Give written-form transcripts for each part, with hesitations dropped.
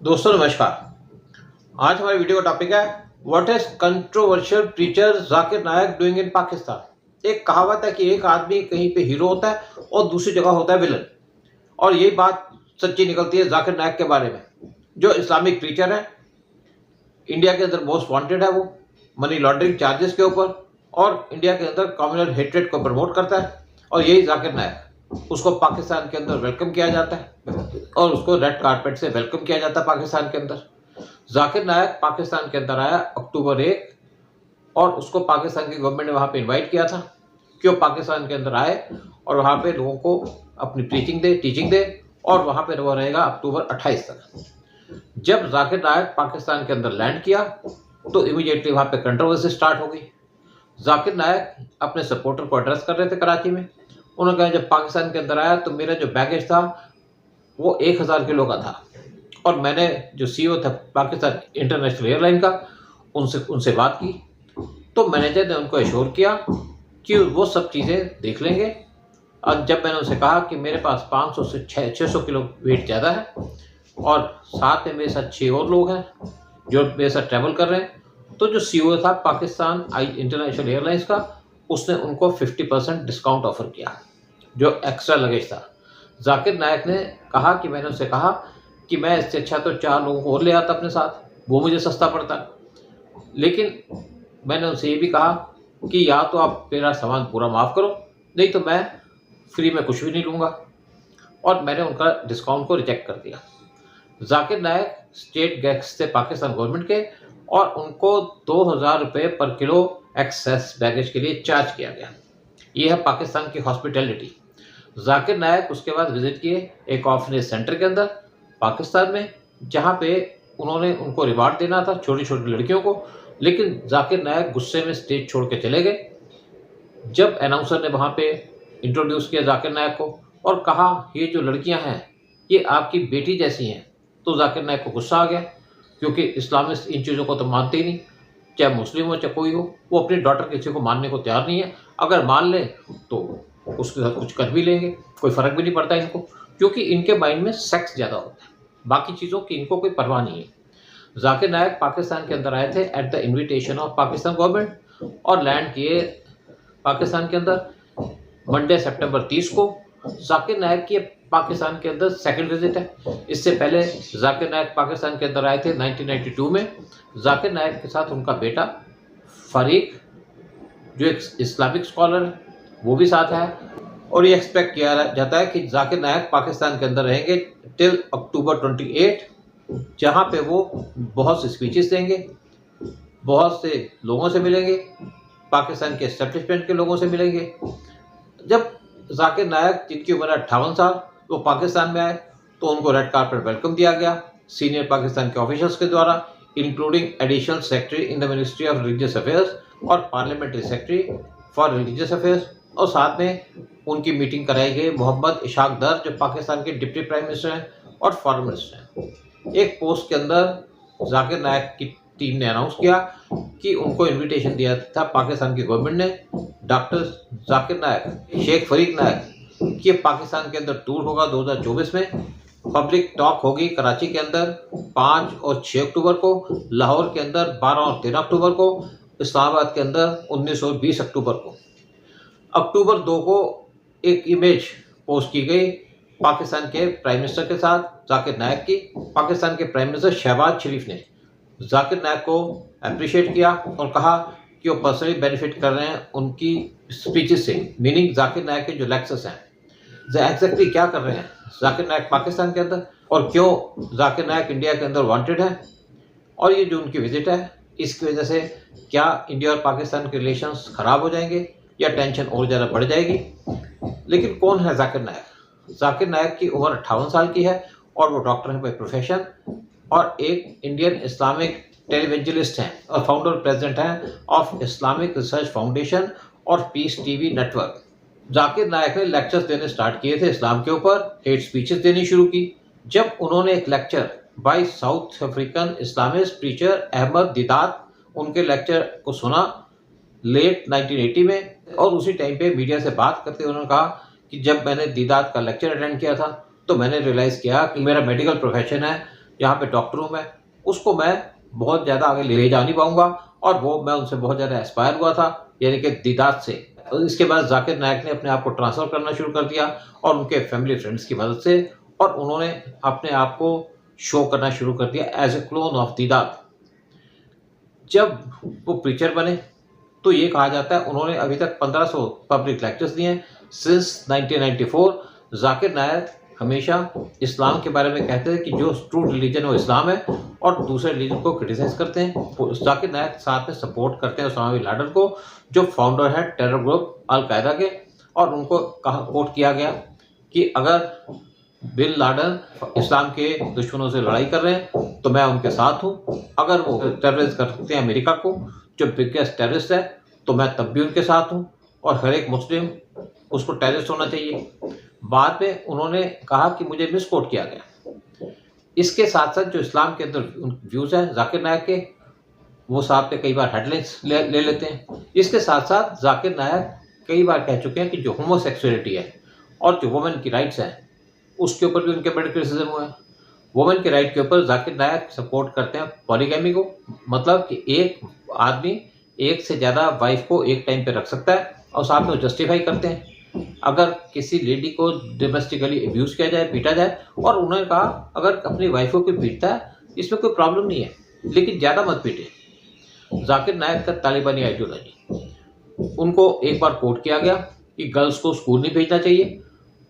दोस्तों नमस्कार। आज हमारी वीडियो का टॉपिक है what is controversial preacher Zakir Naik doing in Pakistan. एक कहावत है कि एक आदमी कहीं पे हीरो होता है और दूसरी जगह होता है विलन, और यही बात सच्ची निकलती है जाकिर नायक के बारे में। जो इस्लामिक प्रीचर है, इंडिया के अंदर मोस्ट वांटेड है, वो मनी लॉन्ड्रिंग चार्जेस के ऊपर, और इंडिया के अंदर कम्युनल हेट्रेड को प्रमोट करता है। और यही जाकिर नायक, उसको पाकिस्तान के अंदर वेलकम किया जाता है और उसको रेड कारपेट से वेलकम किया जाता है पाकिस्तान के अंदर। जाकिर नायक पाकिस्तान के अंदर आया अक्टूबर 1, और उसको पाकिस्तान की गवर्नमेंट ने वहाँ पे इनवाइट किया था कि वो पाकिस्तान के अंदर आए और वहाँ पे लोगों को अपनी टीचिंग दे, और वहाँ पे वो रहेगा अक्टूबर 28 तक। जब जाकिर नायक पाकिस्तान के अंदर लैंड किया तो इमीडिएटली वहाँ पे कंट्रोवर्सी स्टार्ट हो गई। जाकिर नायक अपने सपोर्टर को एड्रेस कर रहे थे कराची में। उन्होंने कहा जब पाकिस्तान के अंदर आया तो मेरा जो बैगेज था वो 1000 किलो का था, और मैंने जो सीईओ था पाकिस्तान इंटरनेशनल एयरलाइन का, उनसे बात की तो मैनेजर ने उनको एश्योर किया कि वो सब चीज़ें देख लेंगे। और जब मैंने उनसे कहा कि मेरे पास 500 से 600 किलो वेट ज़्यादा है और साथ में मेरे साथ 6 और लोग हैं जो मेरे साथ ट्रैवल कर रहे हैं, तो जो सीईओ था पाकिस्तान इंटरनेशनल एयरलाइंस का, उसने उनको 50% डिस्काउंट ऑफर किया जो एक्स्ट्रा लगेज था। जाकिर नायक ने कहा कि मैंने उससे कहा कि मैं इससे अच्छा तो 4 लोगों को और ले आता अपने साथ, वो मुझे सस्ता पड़ता। लेकिन मैंने उनसे ये भी कहा कि या तो आप मेरा सामान पूरा माफ़ करो, नहीं तो मैं फ्री में कुछ भी नहीं लूँगा, और मैंने उनका डिस्काउंट को रिजेक्ट कर दिया। जाकिर नायक स्टेट गैस थे पाकिस्तान गवर्नमेंट के, और उनको 2000 रुपये पर किलो एक्सेस बैगेज के लिए चार्ज किया गया। ये है पाकिस्तान की हॉस्पिटैलिटी। जाकिर नायक उसके बाद विजिट किए एक ऑर्फनेज सेंटर के अंदर पाकिस्तान में, जहाँ पे उन्होंने उनको रिवार्ड देना था छोटी छोटी लड़कियों को, लेकिन जाकिर नायक गुस्से में स्टेज छोड़ के चले गए। जब अनाउंसर ने वहाँ पे इंट्रोड्यूस किया जाकिर नायक को और कहा ये जो लड़कियाँ हैं ये आपकी बेटी जैसी हैं, तो जाकिर नायक को गुस्सा आ गया, क्योंकि इस्लामिस्ट इन चीज़ों को तो मानते ही नहीं, चाहे मुस्लिम हो चाहे कोई हो, वो अपनी डॉटर किसी को मानने को तैयार नहीं है। अगर मान ले तो उसके साथ कुछ कर भी लेंगे, कोई फ़र्क भी नहीं पड़ता इनको, क्योंकि इनके माइंड में सेक्स ज़्यादा होता है, बाकी चीज़ों की इनको कोई परवाह नहीं है। जाकिर नायक पाकिस्तान के अंदर आए थे at the invitation of Pakistan government, और लैंड किए पाकिस्तान के अंदर मंडे सितंबर 30 को। जाकिर नायक की पाकिस्तान के अंदर सेकंड विजिट है। इससे पहले जाकिर नायक पाकिस्तान के अंदर आए थे 1992 में। जाकिर नायक के साथ उनका बेटा फारीक, जो एक इस्लामिक स्कॉलर है, वो भी साथ है, और ये एक्सपेक्ट किया जाता है कि जाकिर नायक पाकिस्तान के अंदर रहेंगे टिल अक्टूबर 28, जहाँ पे वो बहुत से स्पीचेस देंगे, बहुत से लोगों से मिलेंगे, पाकिस्तान के एस्टेब्लिशमेंट के लोगों से मिलेंगे। जब जाकिर नायक, जिनकी उम्र है 58 साल, वो पाकिस्तान में आए तो उनको रेड कारपेट वेलकम दिया गया सीनियर पाकिस्तान के ऑफिसर्स के द्वारा, including additional secretary in the ministry of religious affairs और parliamentary secretary for religious affairs, और साथ में उनकी मीटिंग कराई गई मोहम्मद इशाक दर, जो पाकिस्तान के डिप्टी प्राइम मिनिस्टर हैं और फॉरेन मिनिस्टर हैं। एक पोस्ट के अंदर जाकिर नायक की टीम ने अनाउंस किया कि उनको इनविटेशन दिया था पाकिस्तान की गवर्नमेंट ने, डॉक्टर जाकिर नायक, शेख फरीक नायक, कि पाकिस्तान के अंदर टूर होगा 2024 में। पब्लिक टॉक होगी कराची के अंदर 5 और 6 अक्टूबर को, लाहौर के अंदर 12 और 13 अक्टूबर को, इस्लामाबाद के अंदर 19 और 20 अक्टूबर को। अक्टूबर 2 को एक इमेज पोस्ट की गई पाकिस्तान के प्राइम मिनिस्टर के साथ जाकिर नायक की। पाकिस्तान के प्राइम मिनिस्टर शहबाज शरीफ ने जाकिर नायक को अप्रिशिएट किया और कहा कि वो पर्सनली बेनिफिट कर रहे हैं उनकी स्पीचेस से, मीनिंग जाकिर नायक के जो लेक्चर्स हैं एग्जैक्टली क्या कर रहे हैं जाकिर नायक पाकिस्तान के अंदर, और क्यों जाकिर नायक इंडिया के अंदर वांटेड है, और ये जो उनकी विजिट है इसकी वजह से क्या इंडिया और पाकिस्तान के रिलेशंस ख़राब हो जाएंगे या टेंशन और ज़्यादा बढ़ जाएगी। लेकिन कौन है जाकिर नायक? जाकिर नायक की उम्र 58 साल की है और वो डॉक्टर हैं बाय प्रोफेशन, और एक इंडियन इस्लामिक टेलीविजलिस्ट हैं और फाउंडर प्रेसिडेंट हैं ऑफ इस्लामिक रिसर्च फाउंडेशन और पीस टीवी नेटवर्क। जाकिर नायक ने लेक्चर्स देने स्टार्ट किए थे इस्लाम के ऊपर, हेट स्पीचेस देनी शुरू की। जब उन्होंने एक lecture by South African Islamist preacher Ahmed Deedat, उनके लेक्चर को सुना लेट 1980 में, और उसी टाइम पे मीडिया से बात करते हुए उन्होंने कहा कि जब मैंने दीदात का लेक्चर अटेंड किया था तो मैंने रियलाइज़ किया कि मेरा मेडिकल प्रोफेशन है यहाँ पे डॉक्टर हूँ उसको मैं बहुत ज़्यादा आगे ले जा नहीं पाऊंगा, और वो मैं उनसे बहुत ज़्यादा एस्पायर हुआ था, यानी कि दीदार से। और इसके बाद जाकिर नायक ने अपने आप को ट्रांसफ़र करना शुरू कर दिया, और उनके फैमिली फ्रेंड्स की मदद से, और उन्होंने अपने आप को शो करना शुरू कर दिया एज ए क्लोन ऑफ दीदार। जब वो प्रीचर बने तो ये कहा जाता है उन्होंने अभी तक 1500 पब्लिक लेक्चर्स दिए हैं सिंस 1994। जाकिर नायक हमेशा इस्लाम के बारे में कहते हैं कि जो ट्रू रिलीजन है वो इस्लाम है, और दूसरे रिलीजन को क्रिटिसाइज करते हैं। जाकिर नायक साथ में सपोर्ट करते हैं उसामा बिन लादेन को, जो फाउंडर है टेरर ग्रुप अल कायदा के, और उनको कहा कोट किया गया कि अगर बिन लादेन इस्लाम के दुश्मनों से लड़ाई कर रहे हैं तो मैं उनके साथ हूँ, अगर वो टेररिस्ट करते हैं अमेरिका को जो बिगेस्ट टेररिस्ट है तो मैं तब भी उनके साथ हूँ, और हर एक मुस्लिम उसको टेररिस्ट होना चाहिए। बाद में उन्होंने कहा कि मुझे मिसकोट किया गया। इसके साथ साथ जो इस्लाम के अंदर व्यूज़ हैं जाकिर नायक के, वो साहब पे कई बार हेडलाइंस ले लेते हैं। इसके साथ साथ जाकिर नायक कई बार कह चुके हैं कि जो होमोसेक्सुअलिटी है और जो वुमेन की राइट्स हैं उसके ऊपर भी उनके बड़े क्रिटिसिज्म हुए हैं। वुमेन के राइट के ऊपर जाकिर नायक सपोर्ट करते हैं पॉलीगैमी को, मतलब कि एक आदमी एक से ज़्यादा वाइफ को एक टाइम पे रख सकता है, और साथ में वो जस्टिफाई करते हैं अगर किसी लेडी को डोमेस्टिकली अब्यूज़ किया जाए, पीटा जाए, और उन्होंने कहा अगर अपनी वाइफ को कोई पीटता है इसमें कोई प्रॉब्लम नहीं है, लेकिन ज़्यादा मत पीटे। जाकिर नायक का तालिबानी आइडियोलॉजी, उनको एक बार कोट किया गया कि गर्ल्स को स्कूल नहीं भेजना चाहिए,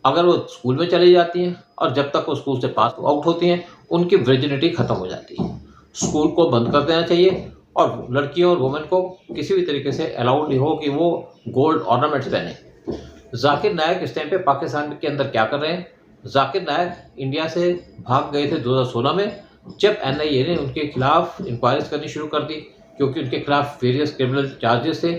अगर वो स्कूल में चली जाती हैं और जब तक वो स्कूल से पास आउट होती हैं उनकी वर्जिनिटी ख़त्म हो जाती है। स्कूल को बंद कर देना चाहिए, और लड़कियों और वुमेन को किसी भी तरीके से अलाउड नहीं हो कि वो गोल्ड ऑर्नामेंट्स पहने। जाकिर नायक इस टाइम पे पाकिस्तान के अंदर क्या कर रहे हैं? जाकिर नायक इंडिया से भाग गए थे 2016 में, जब NIA ने उनके खिलाफ इंक्वायरीज करनी शुरू कर दी, क्योंकि उनके खिलाफ वेरियस क्रिमिनल चार्जेस थे,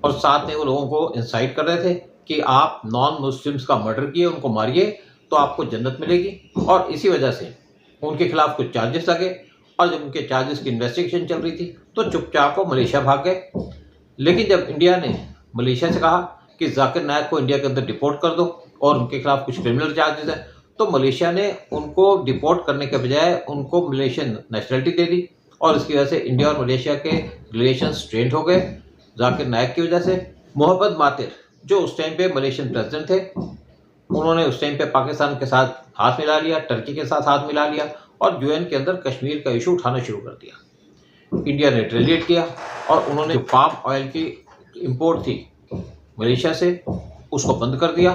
और साथ में वो लोगों को इंसाइट कर रहे थे कि आप नॉन मुस्लिम्स का मर्डर किए, उनको मारिए तो आपको जन्नत मिलेगी। और इसी वजह से उनके खिलाफ कुछ चार्जेस लगे, और जब उनके चार्जेस की इन्वेस्टिगेशन चल रही थी तो चुपचाप वो मलेशिया भाग गए। लेकिन जब इंडिया ने मलेशिया से कहा कि जाकिर नायक को इंडिया के अंदर डिपोर्ट कर दो और उनके खिलाफ कुछ क्रिमिनल चार्जेस हैं, तो मलेशिया ने उनको डिपोर्ट करने के बजाय उनको मलेशियन नेशनलिटी दे दी, और इसकी वजह से इंडिया और मलेशिया के रिलेशन स्ट्रेंट हो गए जाकिर नायक की वजह से। मोहम्मद मातिर जो उस टाइम पे मलेशियन प्रेसिडेंट थे, उन्होंने उस टाइम पे पाकिस्तान के साथ हाथ मिला लिया, टर्की के साथ हाथ मिला लिया, और UN के अंदर कश्मीर का इशू उठाना शुरू कर दिया। इंडिया ने रिटेलिएट किया, और उन्होंने जो पाम ऑयल की इंपोर्ट थी मलेशिया से उसको बंद कर दिया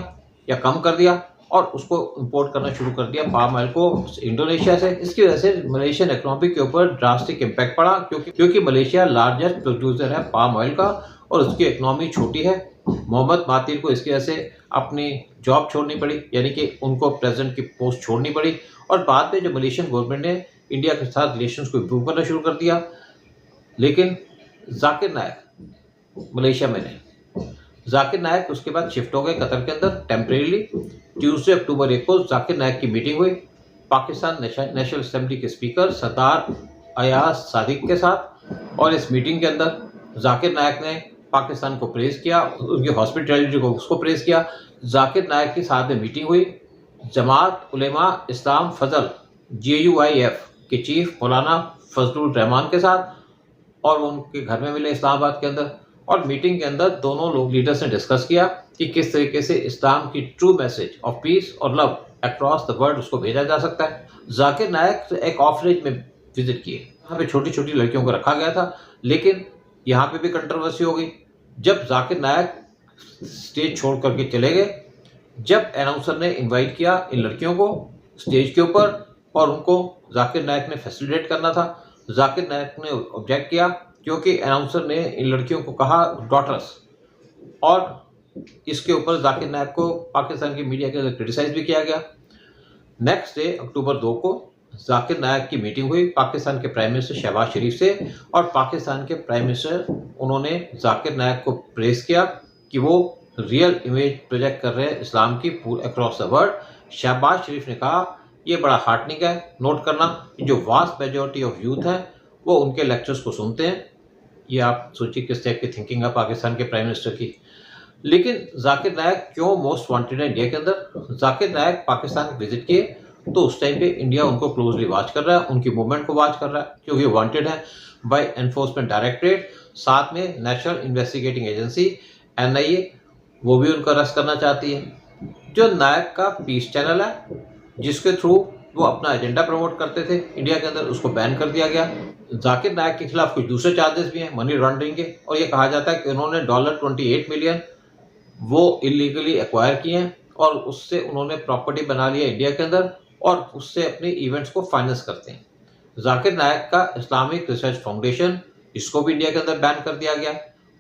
या कम कर दिया, और उसको इंपोर्ट करना शुरू कर दिया पाम ऑयल को इंडोनेशिया से। इसकी वजह से मलेशियन इकोनॉमी के ऊपर ड्रास्टिक इम्पैक्ट पड़ा, क्योंकि मलेशिया लार्जेस्ट प्रोड्यूसर है पाम ऑयल का, और उसकी इकोनॉमी छोटी है। मोहम्मद मातिर को इसकी वजह से अपनी जॉब छोड़नी पड़ी, यानी कि उनको प्रेसिडेंट की पोस्ट छोड़नी पड़ी, और बाद में जो मलेशियन गवर्नमेंट ने इंडिया के साथ रिलेशंस को इम्प्रूव करना शुरू कर दिया। लेकिन जाकिर नायक मलेशिया में नहीं, जाकिर नायक उसके बाद शिफ्ट हो गए कतर के अंदर टेम्परेरीली। ट्यूसडे अक्टूबर 1 को जाकिर नायक की मीटिंग हुई पाकिस्तान नेशनल असेंबली के स्पीकर सरदार अयाज सादिक के साथ, और इस मीटिंग के अंदर जाकिर नायक ने पाकिस्तान को प्रेज़ किया, उनकी हॉस्पिटैलिटी को उसको प्रेज़ किया। जाकिर नायक के साथ में मीटिंग हुई जमात उलेमा इस्लाम फजल JUIF के चीफ मौलाना फजलुर रहमान के साथ, और वो उनके घर में मिले इस्लामाबाद के अंदर। और मीटिंग के अंदर दोनों लोग लीडर्स ने डिस्कस किया कि किस तरीके से इस्लाम की ट्रू मैसेज ऑफ पीस और लव अक्रॉस द वर्ल्ड उसको भेजा जा सकता है। जाकिर नायक एक ऑर्फनेज में विजिट किए, यहाँ पे छोटी छोटी लड़कियों को रखा गया था, लेकिन यहाँ पे भी कंट्रोवर्सी हो गई जब जाकिर नायक स्टेज छोड़ करके चले गए। जब अनाउंसर ने इनवाइट किया इन लड़कियों को स्टेज के ऊपर, और उनको जाकिर नायक ने फैसिलिटेट करना था, जाकिर नायक ने ऑब्जेक्ट किया, क्योंकि अनाउंसर ने इन लड़कियों को कहा डॉटर्स, और इसके ऊपर जाकिर नायक को पाकिस्तान की मीडिया के अंदर क्रिटिसाइज भी किया गया। नेक्स्ट डे अक्टूबर 2 को जाकिर नायक की मीटिंग हुई पाकिस्तान के प्राइम मिनिस्टर शहबाज शरीफ से, और पाकिस्तान के प्राइम मिनिस्टर उन्होंने जाकिर नायक को प्रेस किया कि वो रियल इमेज प्रोजेक्ट कर रहे हैं इस्लाम की अक्रॉस द वर्ल्ड। शहबाज शरीफ ने कहा ये बड़ा हार्टनिंग है, नोट करना जो वास्ट मेजॉरिटी ऑफ यूथ है वो उनके लेक्चर्स को सुनते हैं। ये आप सोचिए किस टाइप की थिंकिंग है पाकिस्तान के प्राइम मिनिस्टर की। लेकिन जाकिर नायक क्यों मोस्ट वांटेड है इंडिया के अंदर? जाकिर नायक पाकिस्तान विजिट किए तो उस टाइम पे इंडिया उनको क्लोजली वॉच कर रहा है, उनकी मूवमेंट को वॉच कर रहा है, क्योंकि वांटेड है बाय एनफोर्समेंट डायरेक्टरेट, साथ में नेशनल इन्वेस्टिगेटिंग एजेंसी NIA, वो भी उनको अरेस्ट करना चाहती है। जो नायक का पीस चैनल है, जिसके थ्रू वो अपना एजेंडा प्रमोट करते थे इंडिया के अंदर, उसको बैन कर दिया गया। जाकिर नायक के खिलाफ कुछ दूसरे चार्जेस भी हैं मनी लॉन्ड्रिंग के, और ये कहा जाता है कि उन्होंने $28 मिलियन वो इलीगली एक्वायर किए हैं, और उससे उन्होंने प्रॉपर्टी बना लिया इंडिया के अंदर, और उससे अपने इवेंट्स को फाइनेंस करते हैं। जाकिर नायक का इस्लामिक रिसर्च फाउंडेशन, इसको भी इंडिया के अंदर बैन कर दिया गया,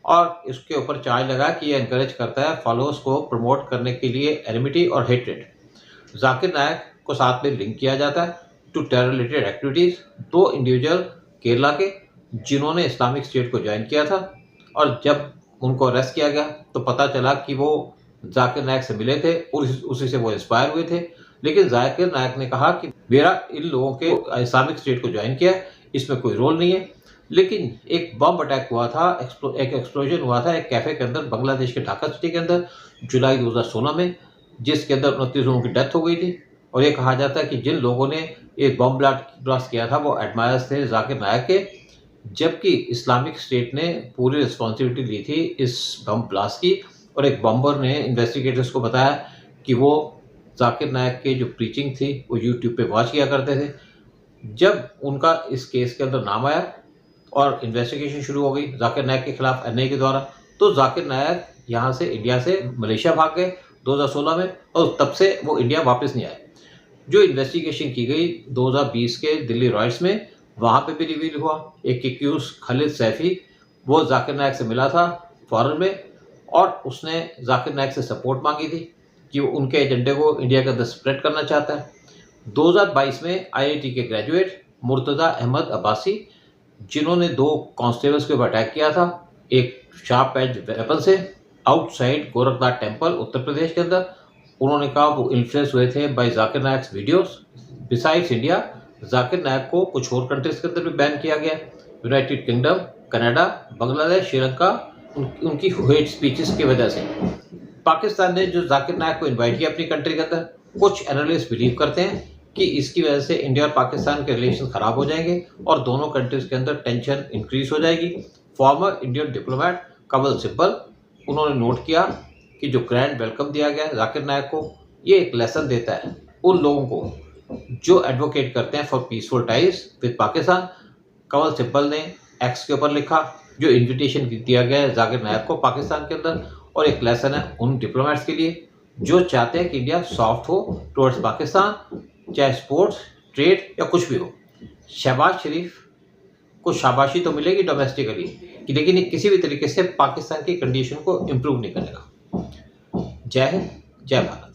और इसके ऊपर चार्ज लगा कि ये एनकरेज करता है फॉलोअर्स को प्रमोट करने के लिए एनिमिटी और हेट्रेड। जाकिर नायक को साथ में लिंक किया जाता है to terror related activities. 2 individual Kerala के जिन्होंने इस्लामिक स्टेट को ज्वाइन किया था, और जब उनको अरेस्ट किया गया तो पता चला कि वो जाकिर नायक से मिले थे और उसी से वो इंस्पायर हुए थे। लेकिन जाकिर नायक ने कहा कि मेरा इन लोगों के इस्लामिक स्टेट को ज्वाइन किया, इसमें कोई रोल नहीं है। लेकिन एक बम अटैक हुआ था, एक एक्सप्लोजन हुआ था एक कैफ़े के अंदर बांग्लादेश के ढाका सिटी के अंदर जुलाई 2016 में, जिसके अंदर 29 लोगों की डेथ हो गई थी। और ये कहा जाता है कि जिन लोगों ने एक बम ब्लास्ट किया था वो एडमायर्स थे जाकिर नायक के, जबकि इस्लामिक स्टेट ने पूरी रिस्पॉन्सिबिलिटी ली थी इस बम ब्लास्ट की। और एक बम्बर ने इन्वेस्टिगेटर्स को बताया कि वो जाकिर नायक के जो प्रीचिंग थी वो यूट्यूब पे वॉच किया करते थे। जब उनका इस केस के अंदर नाम आया और इन्वेस्टिगेशन शुरू हो गई जाकिर नायक के खिलाफ NIA के द्वारा, तो जाकिर नायक यहाँ से इंडिया से मलेशिया भाग गए 2016 में, और तब से वो इंडिया वापस नहीं आए। जो इन्वेस्टिगेशन की गई 2020 के दिल्ली रॉयट्स में, वहाँ पे भी रिवील हुआ एक एक्यूज खालिद सैफी, वो जाकिर नायक से मिला था फॉरेन में, और उसने जाकिर नायक से सपोर्ट मांगी थी कि वो उनके एजेंडे को इंडिया के अंदर स्प्रेड करना चाहता है। 2022 में IIT के ग्रेजुएट मुर्तज़ा अहमद अब्बासी, जिन्होंने 2 कांस्टेबल्स के ऊपर अटैक किया था एक शार्प एज वेपन से आउटसाइड गोरखनाथ टेम्पल उत्तर प्रदेश के अंदर, उन्होंने कहा वो इन्फ्लुएंस हुए थे बाय जाकिर नायक वीडियोस। बिसाइड्स इंडिया, जाकिर नायक को कुछ और कंट्रीज के अंदर भी बैन किया गया, United kingdom, Canada, Bangladesh, Sri Lanka, उनकी हेट स्पीचेस की वजह से। पाकिस्तान ने जो जाकिर नायक को इन्वाइट किया अपनी कंट्री के अंदर, कुछ एनालिस्ट बिलीव करते हैं कि इसकी वजह से इंडिया और पाकिस्तान के रिलेशन खराब हो जाएंगे और दोनों कंट्रीज के अंदर टेंशन इंक्रीज हो जाएगी। फॉर्मर इंडियन डिप्लोमेट कमल सिब्बल, उन्होंने नोट किया कि जो ग्रैंड वेलकम दिया गया जाकिर नायक को, ये एक लेसन देता है उन लोगों को जो एडवोकेट करते हैं for peaceful ties with Pakistan. Kamal Sibal ने एक्स के ऊपर लिखा जो इन्विटेशन दिया गया है जाकिर नायक को पाकिस्तान के अंदर, और एक लेसन है उन डिप्लोमेट्स के लिए जो चाहते हैं कि इंडिया सॉफ्ट हो टुवर्ड्स पाकिस्तान, चाहे स्पोर्ट्स, ट्रेड या कुछ भी हो। शहबाज शरीफ को शाबाशी तो मिलेगी डोमेस्टिकली, लेकिन ये किसी भी तरीके से पाकिस्तान की कंडीशन को इम्प्रूव नहीं करेगा। जय हिंद, जय भारत।